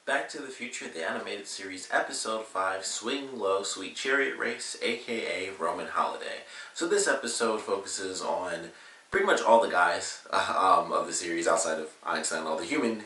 Back to the Future, the animated series, episode 5, Swing Low, Sweet Chariot Race, aka Roman Holiday. So this episode focuses on pretty much all the guys of the series outside of Einstein, all the human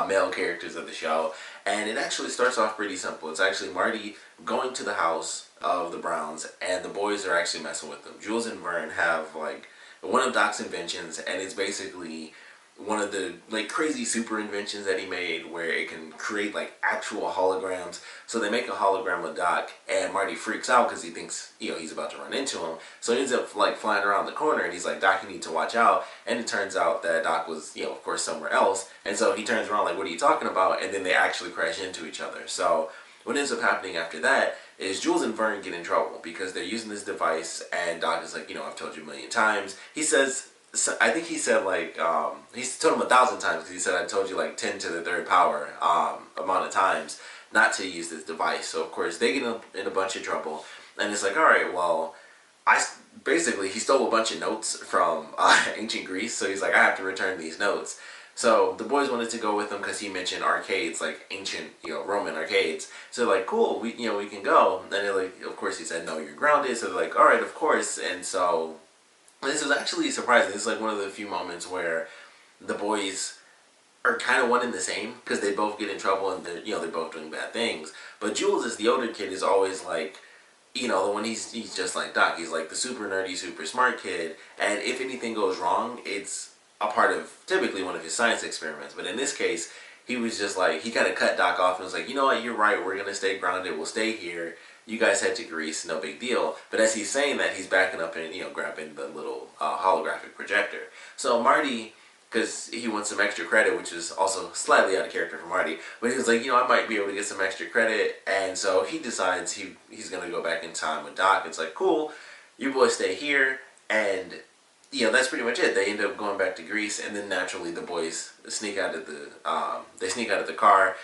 male characters of the show. And it actually starts off pretty simple. It's actually Marty going to the house of the Browns, and the boys are actually messing with them. Jules and Verne have like one of Doc's inventions, and it's basically one of the like crazy super inventions that he made where it can create like actual holograms. So they make a hologram of Doc, and Marty freaks out because he thinks he's about to run into him. So he ends up like flying around the corner, and he's like, Doc, you need to watch out. And it turns out that Doc was of course somewhere else, and so he turns around like, what are you talking about? And then they actually crash into each other. So what ends up happening after that is Jules and Verne get in trouble because they're using this device, and Doc is like, I've told you a million times. He says, I think he said like, he's told him 1,000 times because he said, I told you like 10 to the third power amount of times not to use this device. So of course they get in a bunch of trouble, and it's like, alright, well, basically he stole a bunch of notes from ancient Greece, so he's like, I have to return these notes. So the boys wanted to go with him because he mentioned arcades, like ancient, Roman arcades. So they're like, cool, we can go. And they're like, of course he said, no, you're grounded. So they're like, all right, of course. And so this was actually surprising. This is like one of the few moments where the boys are kind of one and the same because they both get in trouble and they're both doing bad things. But Jules, as the older kid, is always like, the one he's just like Doc. He's like the super nerdy, super smart kid. And if anything goes wrong, it's a part of typically one of his science experiments. But in this case, he was just like, he kind of cut Doc off and was like, you know what, you're right, we're going to stay grounded, we'll stay here. You guys head to Greece, no big deal. But as he's saying that, he's backing up and, grabbing the little holographic projector. So Marty, because he wants some extra credit, which is also slightly out of character for Marty, but he was like, I might be able to get some extra credit. And so he decides he's going to go back in time with Doc. It's like, cool, you boys stay here, and that's pretty much it. They end up going back to Greece, and then naturally the boys sneak out of the car,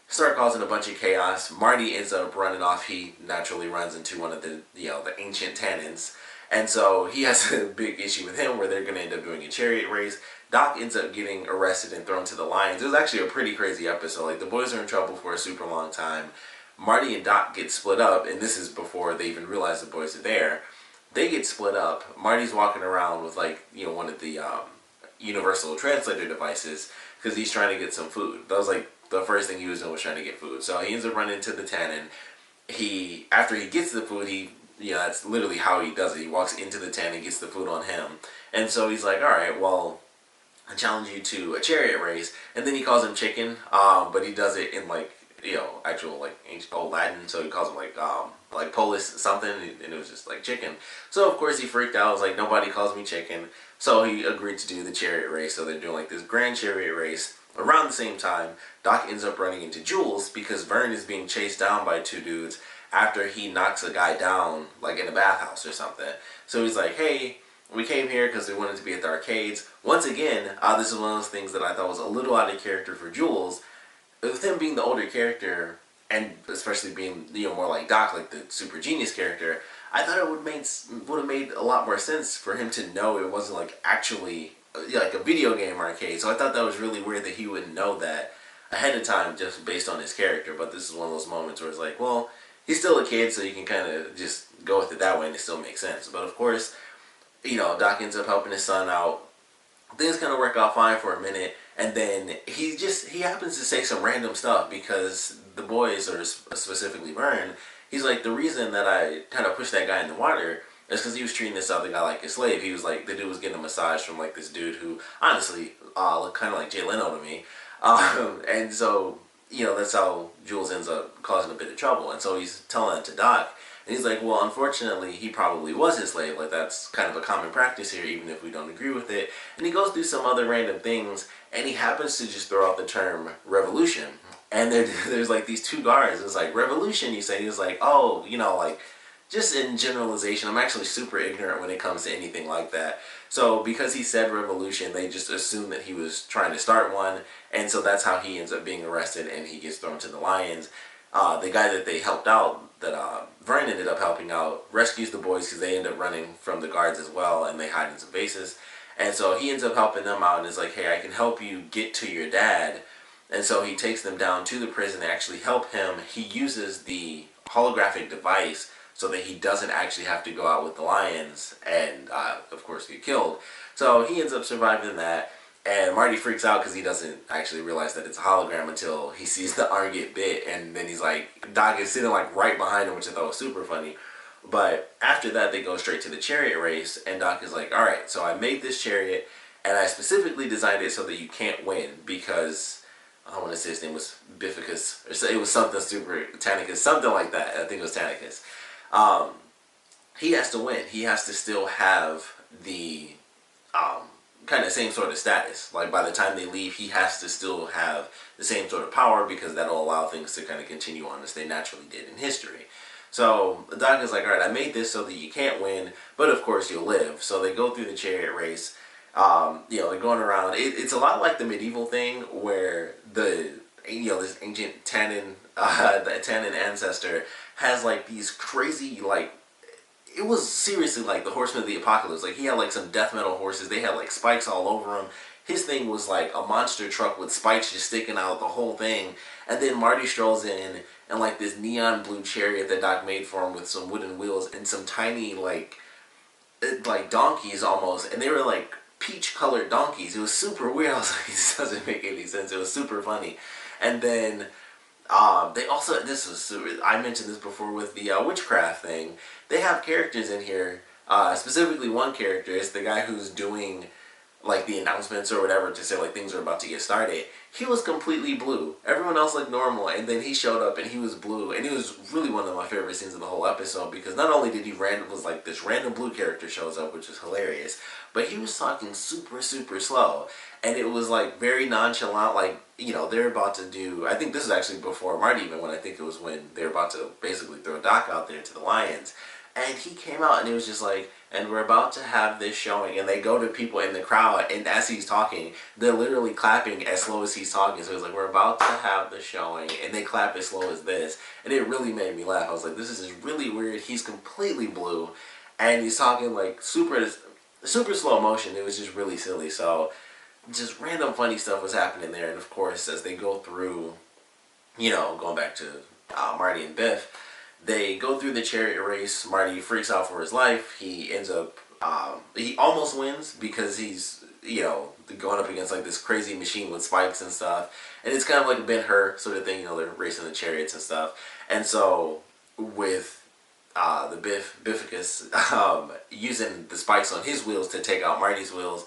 start causing a bunch of chaos. Marty ends up running off. He naturally runs into one of the the ancient tannins, and so he has a big issue with him where they're going to end up doing a chariot race. Doc ends up getting arrested and thrown to the lions. It was actually a pretty crazy episode. Like, the boys are in trouble for a super long time. Marty and Doc get split up, and this is before they even realize the boys are there. They get split up. Marty's walking around with like one of the universal translator devices because he's trying to get some food. That was like the first thing he was doing, was trying to get food. So he ends up running into the tannin. After he gets the food, that's literally how he does it. He walks into the tannin, gets the food on him, and so he's like, all right, well, I challenge you to a chariot race. And then he calls him chicken, but he does it in like actual like ancient old Latin, so he calls him like Polish something, and it was just like chicken. So of course he freaked out. I was like, nobody calls me chicken. So he agreed to do the chariot race. So they're doing like this grand chariot race. Around the same time, Doc ends up running into Jules because Verne is being chased down by two dudes after he knocks a guy down like in a bathhouse or something. So he's like, hey, we came here because we wanted to be at the arcades. Once again, this is one of those things that I thought was a little out of character for Jules. With him being the older character, and especially being more like Doc, like the super genius character, I thought it would have made a lot more sense for him to know it wasn't like actually like a video game arcade. So I thought that was really weird that he wouldn't know that ahead of time just based on his character. But this is one of those moments where it's like, well, he's still a kid, so you can kind of just go with it that way and it still makes sense. But of course, Doc ends up helping his son out. Things kind of work out fine for a minute, and then he happens to say some random stuff because the boys, or specifically Verne, he's like, the reason that I kind of pushed that guy in the water is because he was treating this other guy like a slave. He was like, the dude was getting a massage from like this dude who honestly looked kind of like Jay Leno to me, and so that's how Jules ends up causing a bit of trouble. And so he's telling it to Doc. And he's like, well, unfortunately, he probably was his slave. Like, that's kind of a common practice here, even if we don't agree with it. And he goes through some other random things, and he happens to just throw out the term revolution. And there's like these two guards. It's like, revolution, you say. He was like, oh, like, just in generalization, I'm actually super ignorant when it comes to anything like that. So because he said revolution, they just assumed that he was trying to start one. And so that's how he ends up being arrested, and he gets thrown to the lions. The guy that they helped out, that Verne ended up helping out, rescues the boys because they end up running from the guards as well, and they hide in some bases. And so he ends up helping them out and is like, hey, I can help you get to your dad And so he takes them down to the prison to actually help him. He uses the holographic device so that he doesn't actually have to go out with the lions and, of course, get killed. So he ends up surviving that. And Marty freaks out because he doesn't actually realize that it's a hologram until he sees the arm get bit. And then he's like, Doc is sitting like right behind him, which I thought was super funny. But after that, they go straight to the chariot race. And Doc is like, all right, so I made this chariot. And I specifically designed it so that you can't win because I want to say his name was Bificus, or it was something super Tanicus, something like that. I think it was Tanicus. He has to win. He has to still have the kind of same sort of status. Like by the time they leave, he has to still have the same sort of power because that'll allow things to kind of continue on as they naturally did in history. So the Doc is like, all right, I made this so that you can't win, but of course you'll live. So they go through the chariot race. They're going around. It's a lot like the medieval thing where this ancient Tannin, the Tannin ancestor has like these crazy it was seriously like the Horseman of the Apocalypse. Like he had like some death metal horses. They had like spikes all over him. His thing was like a monster truck with spikes just sticking out the whole thing. And then Marty strolls in and like this neon blue chariot that Doc made for him with some wooden wheels and some tiny like donkeys almost. And they were like peach colored donkeys. It was super weird. I was like, this doesn't make any sense. It was super funny. And then they also, I mentioned this before with the witchcraft thing. They have characters in here, specifically one character is the guy who's doing like the announcements or whatever to say like things are about to get started. He was completely blue. Everyone else looked normal, and then he showed up and he was blue, and it was really one of my favorite scenes of the whole episode because not only did this random blue character shows up, which is hilarious, but he was talking super slow, and it was like very nonchalant, like they're about to do. I think this is actually before Marty even went. I think it was when they're about to basically throw Doc out there to the lions. And he came out and it was just like, and we're about to have this showing. And they go to people in the crowd, and as he's talking, they're literally clapping as slow as he's talking. So he's like, we're about to have the showing. And they clap as slow as this. And it really made me laugh. I was like, this is just really weird. He's completely blue. And he's talking like super slow motion. It was just really silly. So just random funny stuff was happening there. And of course, as they go through, going back to Marty and Biff, they go through the chariot race. Marty freaks out for his life. He ends up, he almost wins because he's, going up against like this crazy machine with spikes and stuff. And it's kind of like a Ben-Hur sort of thing, they're racing the chariots and stuff. And so with the Bificus using the spikes on his wheels to take out Marty's wheels,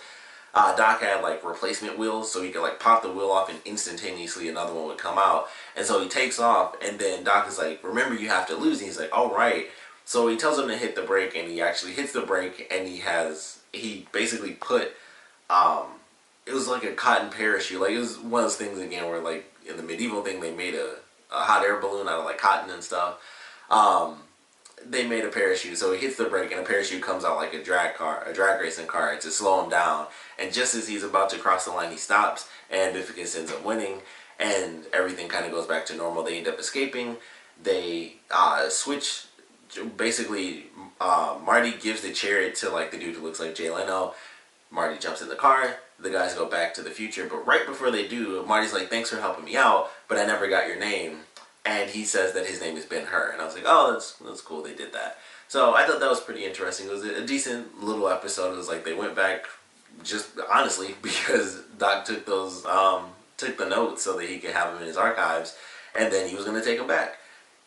Doc had like replacement wheels, so he could like pop the wheel off and instantaneously another one would come out. And so he takes off, and then Doc is like, remember, you have to lose. And he's like, all right. So he tells him to hit the brake, and he actually hits the brake, and he basically put, it was like a cotton parachute. Like it was one of those things again where like in the medieval thing they made a hot air balloon out of like cotton and stuff. They made a parachute, so he hits the brake and a parachute comes out like a drag racing car to slow him down. And just as he's about to cross the line, he stops, and Bificus ends up winning, and everything kind of goes back to normal. They end up escaping. They switch. Basically, Marty gives the chariot to like the dude who looks like Jay Leno. Marty jumps in the car. The guys go back to the future, but right before they do, Marty's like, "Thanks for helping me out, but I never got your name." And he says that his name is Ben-Hur. And I was like, oh, that's cool, they did that. So I thought that was pretty interesting. It was a decent little episode. It was like they went back just honestly because Doc took those, took the notes so that he could have them in his archives. And then he was going to take them back.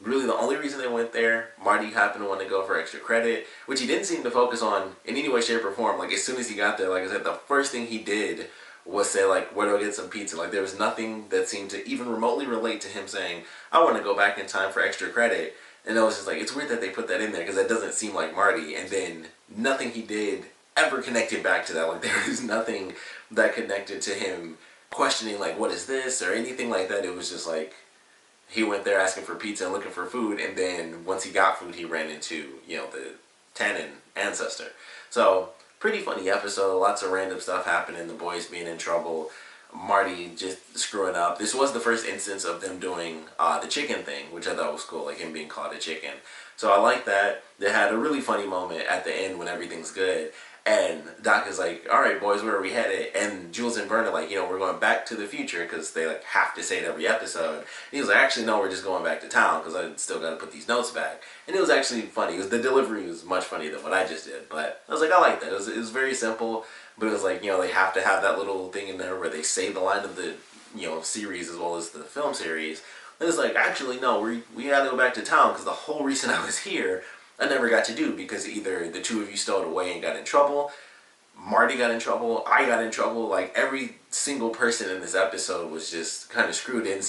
Really the only reason they went there, Marty happened to want to go for extra credit, which he didn't seem to focus on in any way, shape, or form. Like as soon as he got there, like I said, the first thing he did was say like, where do I get some pizza? Like there was nothing that seemed to even remotely relate to him saying, I want to go back in time for extra credit. And I was just like, it's weird that they put that in there because that doesn't seem like Marty. And then nothing he did ever connected back to that. Like there was nothing that connected to him questioning like, what is this or anything like that. It was just like, he went there asking for pizza and looking for food. And then once he got food, he ran into, the Tannin ancestor. So pretty funny episode. Lots of random stuff happening. The boys being in trouble. Marty just screwing up. This was the first instance of them doing the chicken thing, which I thought was cool, like him being called a chicken. So I like that. They had a really funny moment at the end when everything's good. And Doc is like, all right, boys, where are we headed? And Jules and Verne are like, we're going back to the future, because they like have to say it every episode. And he was like, actually, no, we're just going back to town, because I still got to put these notes back. And it was actually funny. The delivery was much funnier than what I just did. But I was like, I like that. It was very simple, but it was like, they have to have that little thing in there where they say the line of the, series as well as the film series. And it's like, actually, no, we got to go back to town, because the whole reason I was here I never got to do, because either the two of you stowed away and got in trouble, Marty got in trouble, I got in trouble. Like, every single person in this episode was just kind of screwed in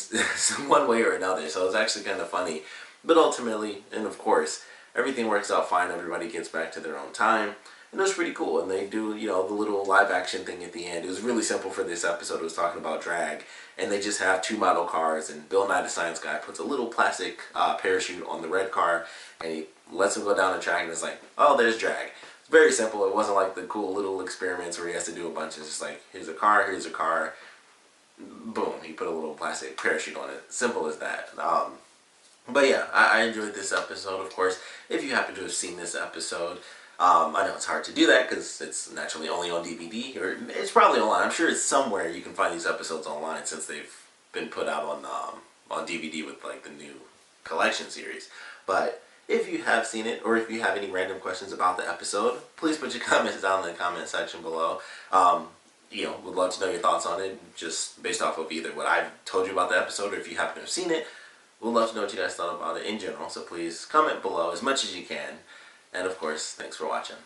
one way or another. So it was actually kind of funny. But ultimately, and of course, everything works out fine. Everybody gets back to their own time. And it was pretty cool. And they do, the little live action thing at the end. It was really simple for this episode. It was talking about drag. And they just have two model cars. And Bill Nye the Science Guy puts a little plastic parachute on the red car. And he lets him go down the track. And it's like, oh, there's drag. It's very simple. It wasn't like the cool little experiments where he has to do a bunch. It's just like, here's a car, boom, he put a little plastic parachute on it. Simple as that. But yeah, I enjoyed this episode. Of course, if you happen to have seen this episode, I know it's hard to do that because it's naturally only on DVD, or it's probably online. I'm sure it's somewhere you can find these episodes online, since they've been put out on DVD with like the new collection series. But if you have seen it, or if you have any random questions about the episode, please put your comments down in the comment section below. Would love to know your thoughts on it, just based off of either what I've told you about the episode, or if you happen to have seen it. We'd love to know what you guys thought about it in general, so please comment below as much as you can. And of course, thanks for watching.